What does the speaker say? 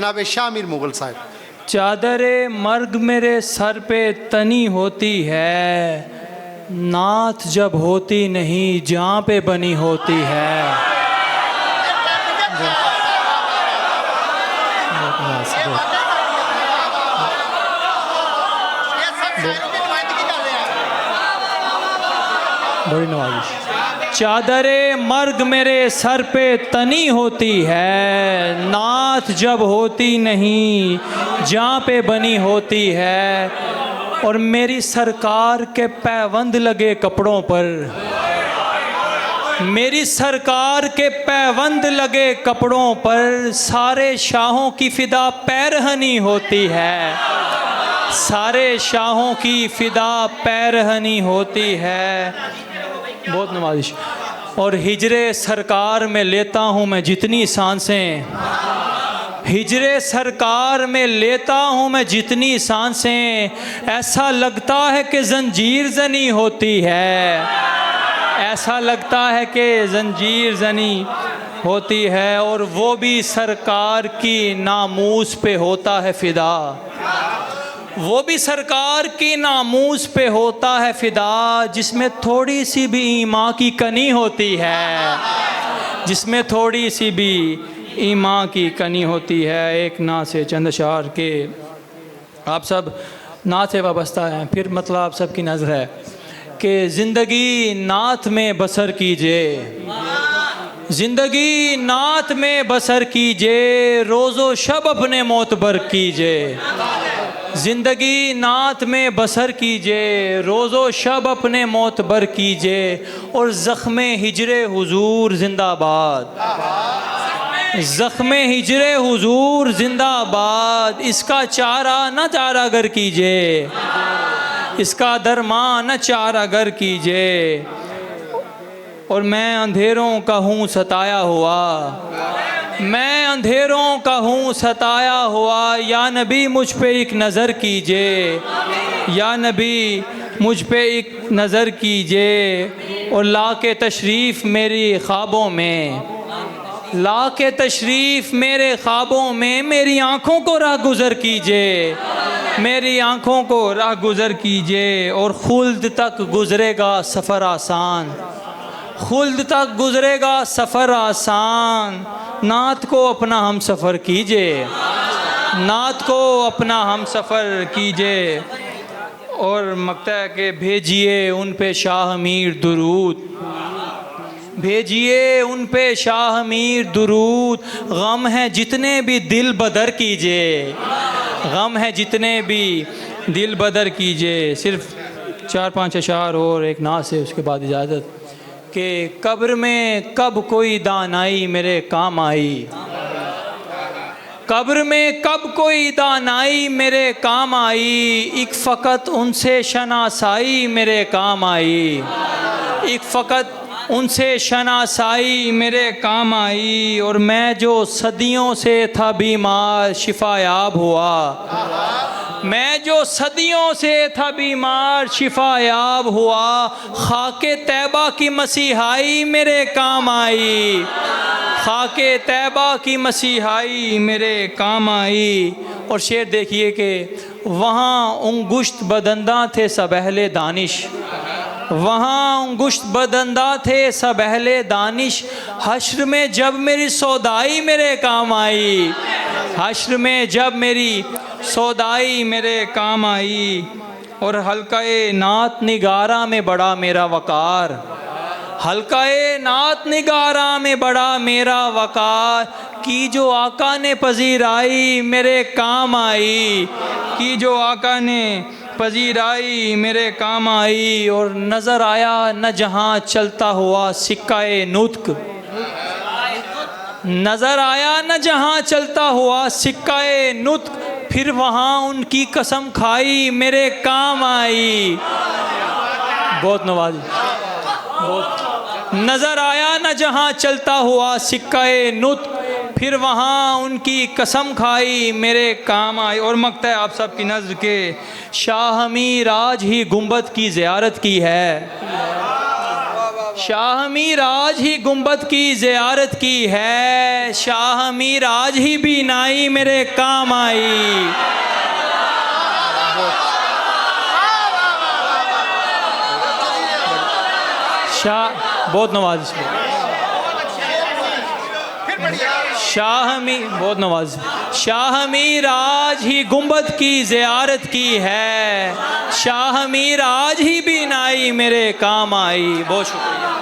जनाब शाह मीर मुगल साहब। चादरे मर्ग मेरे सर पे तनी होती है, नात जब होती नहीं जहाँ पे बनी होती है। बड़ी नवाजिश। चादरे मर्ग मेरे सर पे तनी होती है, नात जब होती नहीं जहाँ पे बनी होती है। और मेरी सरकार के पैबंद लगे कपड़ों पर, मेरी सरकार के पैबंद लगे कपड़ों पर सारे शाहों की फिदा पैरहनी होती है, सारे शाहों की फिदा पैरहनी होती है। बहुत नवाजिश। और हिजरे सरकार में लेता हूँ मैं जितनी सांसें, हिजरे सरकार में लेता हूँ मैं जितनी सांसें, ऐसा लगता है कि जंजीर जनी होती है, ऐसा लगता है कि जंजीर जनी होती है। और वो भी सरकार की नामूस पे होता है फिदा, वो भी सरकार की नामूस पे होता है फिदा, जिसमें थोड़ी सी भी ईमान की कनी होती है, जिसमें थोड़ी सी भी ईमान की कनी होती है। एक ना से चंद अशार के आप सब ना से वाबस्ता हैं, फिर मतलब आप सब की नज़र है कि ज़िंदगी नात में बसर कीजिए, ज़िंदगी नात में बसर कीजिए, रोज़ो शब अपने मोतबर कीजिए, ज़िंदगी नात में बसर कीजिए, रोज़ो शब अपने मोतबर कीजिए। और ज़ख्मे हिजरे हुजूर जिंदाबाद, ज़ख्मे हिजरे हुजूर जिंदाबाद, इसका चारा न चारागर कीजिए, इसका दरमा न चारागर कीजिए। और मैं अंधेरों का हूँ सताया हुआ, मैं अंधेरों का हूँ सताया हुआ, या नबी मुझ पे एक नज़र कीजिए, या नबी मुझ पे एक नज़र कीजिए। और ला के तशरीफ़ मेरी ख्वाबों में, ला के तशरीफ़ मेरे ख्वाबों में, मेरी आँखों को राह गुज़र कीजिए, मेरी आँखों को राह गुज़र कीजिए। और खुल्द तक गुज़रेगा सफ़र आसान, खुल्द तक गुज़रेगा सफ़र आसान, नात को अपना हम सफ़र कीजिए, नात को अपना हम सफ़र कीजिए। और मकता है कि भेजिए उन पे शाह मीर दुरूद, भेजिए उन पे शाह मीर दुरूद, गम है जितने भी दिल बदर कीजिए, गम है जितने भी दिल बदर कीजिए। सिर्फ 4-5 अशार और एक ना से उसके बाद इजाज़त कि कब्र में कब कोई दानाई मेरे काम आई, कब्र में कब कोई दानाई मेरे काम आई, एक फ़कत उनसे शनासाई मेरे काम आई, एक फ़कत उनसे शनासाई मेरे काम आई। और मैं जो सदियों से था बीमार शिफायाब हुआ, मैं जो सदियों से था बीमार शिफायाब हुआ, खाके तैबा की मसीहाई मेरे काम आई, खाके तैबा की मसीहाई मेरे काम आई। और शेर देखिए कि वहाँ अंगुश्त बदंदा थे सब अहले दानिश, वहाँ अंगुश्त बदंदा थे सब अहले दानिश, हश्र में जब मेरी सौदाई मेरे काम आई, हश्र में जब मेरी सौदाई मेरे काम आई। और हल्का-ए नात निगारा में बड़ा मेरा वकार, हल्का-ए नात निगारा में बड़ा मेरा वकार, की जो आका ने पजीराई मेरे काम आई, की जो आका ने पजीराई मेरे काम आई। और नज़र आया न जहाँ चलता हुआ सिक्का-ए नुत्क, नज़र आया न जहाँ चलता हुआ सिक्का-ए नुत्क, फिर वहाँ उनकी कसम खाई मेरे काम आई। बहुत नवाजी, बहुत। नज़र आया न जहाँ चलता हुआ सिक्का-ए नुत्क, फिर वहाँ उनकी कसम खाई मेरे काम आई। और मकता है आप सब की नज़र के शाह मीर आज ही गुंबद की ज़ियारत की है, शाह मीराज ही गुंबद की ज़ियारत की है, शाह मीराज ही बीनाई मेरे काम आई। शाह बहुत नवाज, बहुत नवाज। शाह मीराज ही गुंबद की ज़ियारत की है, शाह मीराज ही बीनाई मेरे काम आई। बहुत शुक्रिया।